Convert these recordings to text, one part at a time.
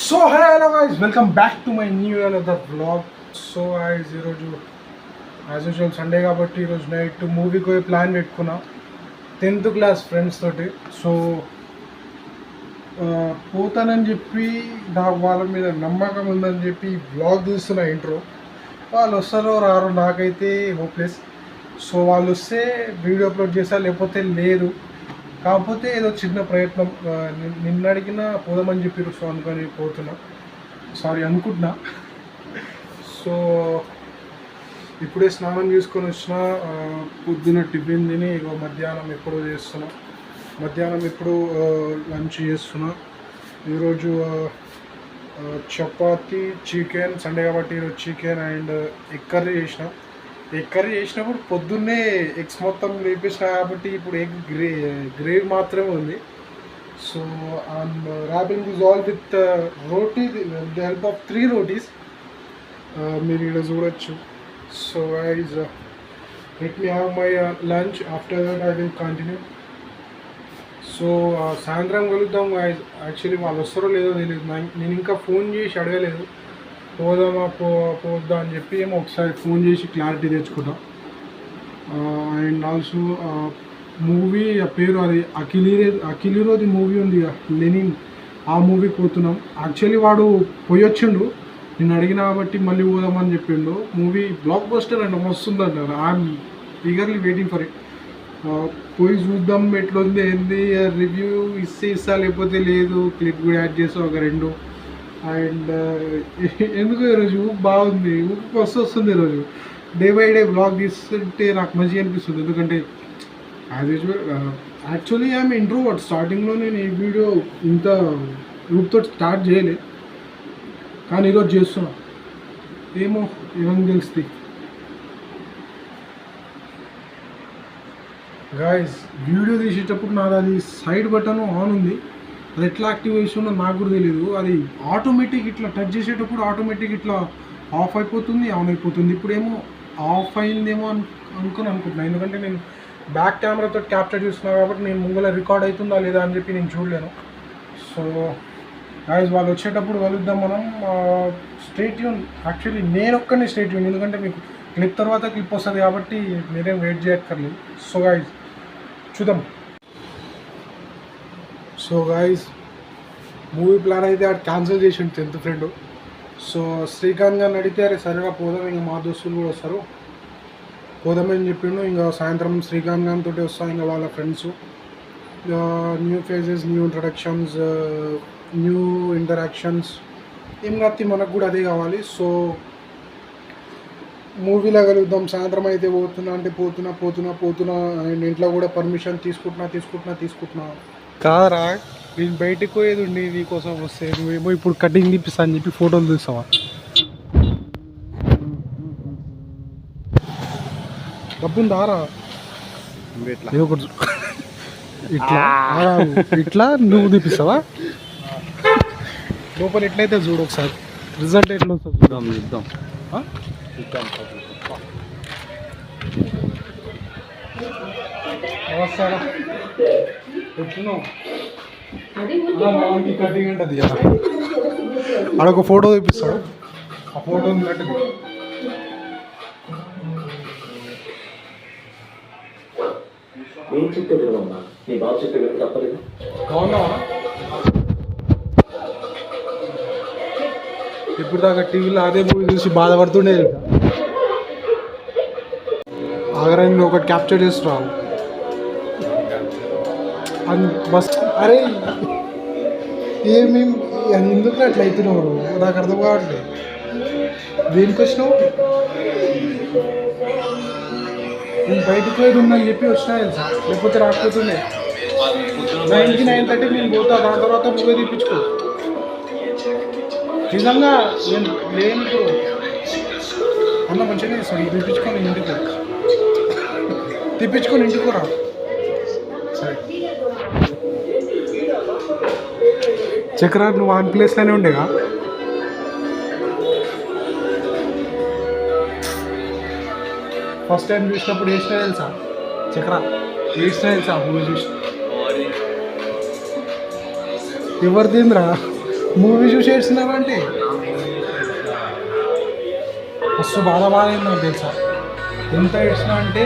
So hello guys, welcome back to my new another vlog. So guys, ఈరోజు as usual Sunday కాబట్టి ఈరోజు night మూవీకి పోయి plan పెట్టుకున్నా 10th క్లాస్ ఫ్రెండ్స్ తోటి. సో పోతానని చెప్పి నాకు వాళ్ళ మీద నమ్మకం ఉందని చెప్పి వ్లాగ్ తీస్తున్న ఇంట్రో. వాళ్ళు వస్తారో రారో నాకైతే హోప్లెస్. సో వాళ్ళు వస్తే వీడియో అప్లోడ్ చేస్తా, లేకపోతే లేదు. కాకపోతే ఏదో చిన్న ప్రయత్నం, నిన్న అడిగినా పోదామని చెప్పారు. సో అనుకొని పోతున్నా, అనుకుంటున్నా. సో ఇప్పుడే స్నానం చేసుకొని వచ్చిన, పొద్దున్న టిఫిన్ తిని ఇగో మధ్యాహ్నం ఎప్పుడో చేస్తున్నా. మధ్యాహ్నం ఎప్పుడు లంచ్ చేస్తున్నా. ఈరోజు చపాతి చికెన్, సండే కాబట్టి ఈరోజు చికెన్ అండ్ ఎగ్ కర్రీ చేసిన. ఎగ్ కర్రీ చేసినప్పుడు పొద్దున్నే ఎగ్స్ మొత్తం వేపేసిన కాబట్టి ఇప్పుడు ఎగ్ గ్రేవీ మాత్రమే ఉంది. So I'm wrapping this all with roti, the help of 3 rotis. మీరు ఇక్కడ చూడొచ్చు. So guys, let me have my lunch. After that I will continue. So సాయంత్రం కలుద్దాం గైస్. యాక్చువల్లీ వాళ్ళు వస్తారో లేదో తెలియదు. నేను ఇంకా ఫోన్ చేసి అడగలేదు పోదామా పోద్దా అని చెప్పి. ఏమో ఒకసారి ఫోన్ చేసి క్లారిటీ తెచ్చుకుంటాం. అండ్ ఆల్సో మూవీ పేరు అది అఖిలీరోది మూవీ ఉంది, లెనిన్. ఆ మూవీకి పోతున్నాం. యాక్చువల్లీ వాడు పోయొచ్చిండు, నేను అడిగిన కాబట్టి మళ్ళీ పోదామని చెప్పిండు. మూవీ బ్లాక్ బస్టర్ అండ్ వస్తుందంట. I'm eagerly waiting for it. పోయి చూద్దాం ఎట్లుంది ఏంది, రివ్యూ ఇస్తా లేకపోతే లేదు. క్లిప్ కూడా యాడ్ చేస్తాం ఒక 2. అండ్ ఎందుకు ఈరోజు ఊపు బాగుంది, ఊపు వస్తుంది. ఈరోజు డే బై డే బ్లాగ్ తీస్తుంటే నాకు మంచిగా అనిపిస్తుంది. ఎందుకంటే as usual actually I'm introvert. స్టార్టింగ్లో నేను ఈ వీడియో ఇంత ఊపుతో స్టార్ట్ చేయలేదు, కానీ ఈరోజు చేస్తున్నా. ఏమో ఏమని తెలుస్తుంది. గాయస్, వీడియో తీసేటప్పుడు నాది అది సైడ్ బటన్ ఆన్ ఉంది. అది ఎట్లా యాక్టివేషన్ ఉందో నాకు కూడా తెలియదు. అది ఆటోమేటిక్ ఇట్లా టచ్ చేసేటప్పుడు ఆటోమేటిక్ ఇట్లా ఆఫ్ అయిపోతుంది, ఆన్ అయిపోతుంది. ఇప్పుడేమో ఆఫ్ అయిందేమో అనుకుంటున్నాను. ఎందుకంటే నేను బ్యాక్ కెమెరాతో క్యాప్చర్ చేస్తున్నాను కాబట్టి నేను ముంగల రికార్డ్ అవుతుందా లేదా అని చెప్పి నేను చూడలేను. సో గాయస్, వాళ్ళు వచ్చేటప్పుడు కలుద్దాం మనం. Stay tune. యాక్చువల్లీ నేను ఒక్కనే స్టే ట్యూన్, ఎందుకంటే మీకు క్లిప్ తర్వాత క్లిప్ వస్తుంది కాబట్టి మీరేం వెయిట్ చేయక్కర్లేదు. సో గాయస్, చూద్దాం. సో గాయస్, మూవీ ప్లాన్ అయితే అటు క్యాన్సిల్ చేసిండు 10th ఫ్రెండ్. సో శ్రీకాంత్ గారిని అడిగితే అరే సరేగా పోదాం, ఇంకా మా దోస్తులు కూడా వస్తారు పోదామని చెప్పిండు. ఇంకా సాయంత్రం శ్రీకాంత్ గారితో వస్తాం, ఇంకా వాళ్ళ friends. New phases, new introductions, new interactions. ఏం కాదు, మనకు కూడా అదే కావాలి. సో మూవీలో కలుద్దాం. సాయంత్రం అయితే పోతున్నా అంటే పోతున్నా. అండ్ ఇంట్లో కూడా పర్మిషన్ తీసుకుంటున్నా. కాదరా, నేను బయటకు పోయేది ఉండి నీకోసం వస్తే నువ్వేమో ఇప్పుడు కటింగ్ తీపిస్తా అని చెప్పి ఫోటోలు తీస్తావా? డబ్బుందారా ఇట్లా నువ్వు తీపిస్తావా? లోపల ఎట్లయితే చూడు ఒకసారి, రిజల్ట్ ఎట్లా వస్తుంది చూద్దాం. నమస్కారం. ఎట్లున్నావు? కటింగ్ అంటే అది ఆడొక ఫోటో తీపిస్తాడు, ఆ ఫోటో బాగున్నావా? ఇప్పుడు దాకా టీవీలో అదే మూవీ చూసి బాధపడుతుండేది. ఆగరాన్ని ఒకటి క్యాప్చర్ చేస్తున్నావు బస్. అరే ఏమేమి ఎందుకు అట్లా అవుతున్నావు? నాకు అర్థం కావట్లేదు. దేనికి వచ్చినావు? నేను బయటకు పోయి ఉన్నా చెప్పి వచ్చినా తెలుసా, లేకపోతే రాకపోతుండే. 9కి 9:30 నేను పోతా, దాని తర్వాత నువ్వే తీపించుకో. నిజంగా నేను లేని ఇప్పుడు అన్న మంచిగా ఇస్తాను. తెప్పించుకొని ఇంటికి రా. సరే చక్ర, నువ్వు ఆన్ ప్లేస్లోనే ఉండేగా. ఫస్ట్ టైం చూసినప్పుడు వేసినా తెలుసా చక్ర, వేసినా తెలుసా మూవీ చూసి. ఎవరిదింద్రా మూవీ చూసి ఏడ్చినావంటే మస్తు బాగా నాకు తెలుసా. ఎంత ఏడ్చినా అంటే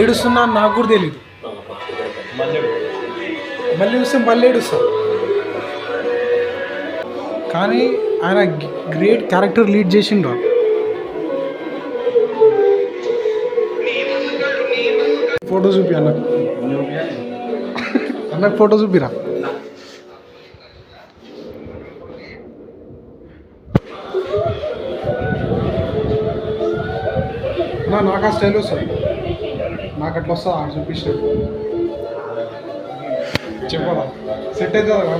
ఏడుస్తున్నా నాకు కూడా తెలియదు. మళ్ళీ చూస్తే మళ్ళీ ఏడుస్తా. కానీ ఆయన గ్రేట్ క్యారెక్టర్ లీడ్ చేసిండ్రు. ఫోటో చూపి అన్నకు ఫోటో చూపిరా. నాకు ఆ స్టైల్ వస్తుంది, నాకు అట్లా వస్తా చూపించాడు. చెప్పాలా సెట్ అవుతుందా?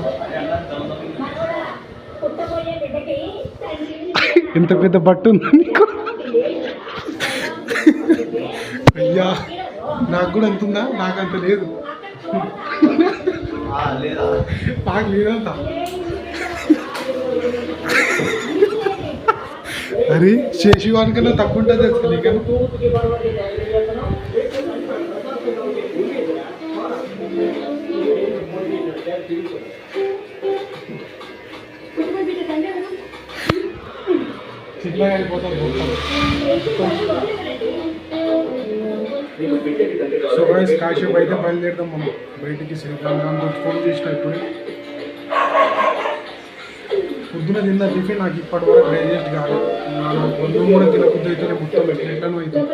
ఎంత పెద్ద బట్టు ఉందా నీకు? అయ్యా నాకు కూడా ఎంత ఉందా? నాకు అంత లేదు, నాకు లేదంత. అరే శేషివానికన్నా తక్కువ ఉంటుంది తెలుసు నీకన్నా. చిట్లా అయిపోతాను. సో గైస్ కాసేపు అయితే బయలుదేరుతాం మనం బయటికి. శ్రీకాంత్ ఫోన్ చేసిన ఇప్పుడు పొద్దున తిన్న టిఫిన్ నాకు ఇప్పటి వరకు డైజెస్ట్ కాదు. పొద్దున కూడా తినకొద్దు అయితేనే మొత్తం ఎట్లను అవుతుంది.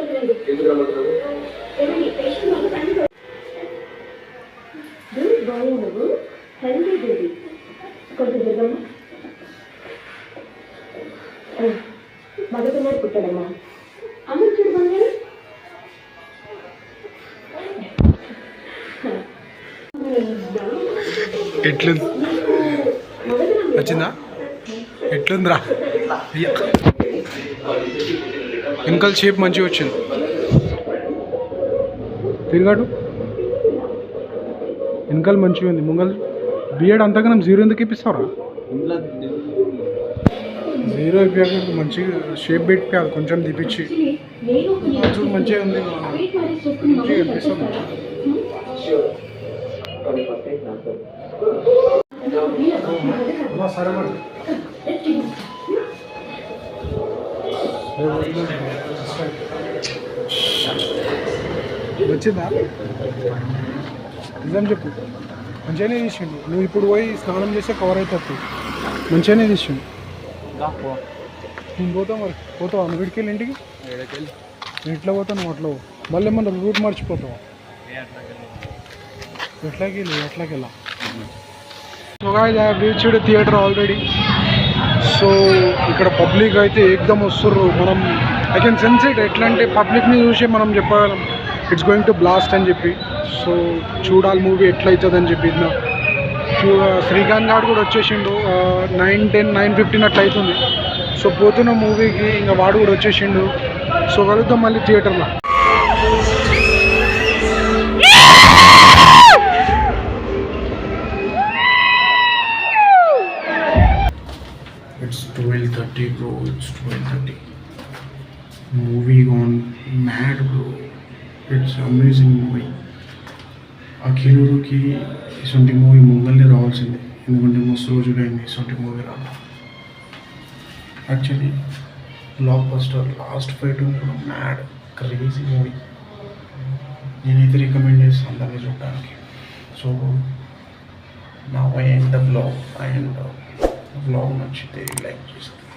ఎట్లుంది? వచ్చిందా? ఎట్లుందిరా? వెనకాల షేప్ మంచిగా వచ్చింది. తిరిగాడు వెనకాల మంచిగా ఉంది. ముంగల్ బిఎడ్ అంతగా జీరో ఎందుకు ఇప్పిస్తావురా? జీరో ఇప్పాక మంచిగా షేప్ పెట్టాలి, కొంచెం తీపిచ్చి. చూడు మంచిగా ఉంది, మంచిగా అనిపిస్తుంది. సరే మరి వచ్చిందా? నిజం చెప్పు. మంచిగానే తీసిండు. నువ్వు ఇప్పుడు పోయి స్నానం చేస్తే కవర్ అవుతుంది. మంచిగానే తీసిండు. నేను పోతావు మరి. పోతావా నువ్వు వీడికి వెళ్ళి ఇంటికి? ఎట్లా పోతావు నువ్వు? అట్లా మళ్ళీ ఏమన్నా రూట్ మర్చిపోతావా? ఎట్లాకి వెళ్ళా. So guys I have reached theatre already. So ఇక్కడ పబ్లిక్ అయితే ఏకదమ్ వస్తుర్రు. మనం ఐ కెన్ సెన్స్ ఇట్. ఎట్లా అంటే పబ్లిక్ని చూసి మనం చెప్పగలం ఇట్స్ గోయింగ్ టు బ్లాస్ట్ అని చెప్పి. సో చూడాలి మూవీ ఎట్లా అవుతుంది అని చెప్పి. శ్రీకాంత్ గారు కూడా వచ్చేసిండు. 9:10 9:15 అట్లా అవుతుంది. సో పోతున్న మూవీకి ఇంకా వాడు కూడా వచ్చేసిండు. సో కలుద్దాం మళ్ళీ థియేటర్లో. It's 12:30 bro, it's 12:30. Movie gone mad bro. It's amazing movie. అఖిలుకి ఇటువంటి మూవీ ముంగల్ని రావాల్సిందే, ఎందుకంటే మస్తు రోజులైంది ఇటువంటి మూవీ రావడం. Actually block buster last fight కూడా మ్యాడ్ క్రేజీ మూవీ. నేనైతే రికమెండ్ చేస్తాను దాన్ని చూడడానికి. సో నా I end the blog. And blog నచ్చితే లైక్ చేస్తాను.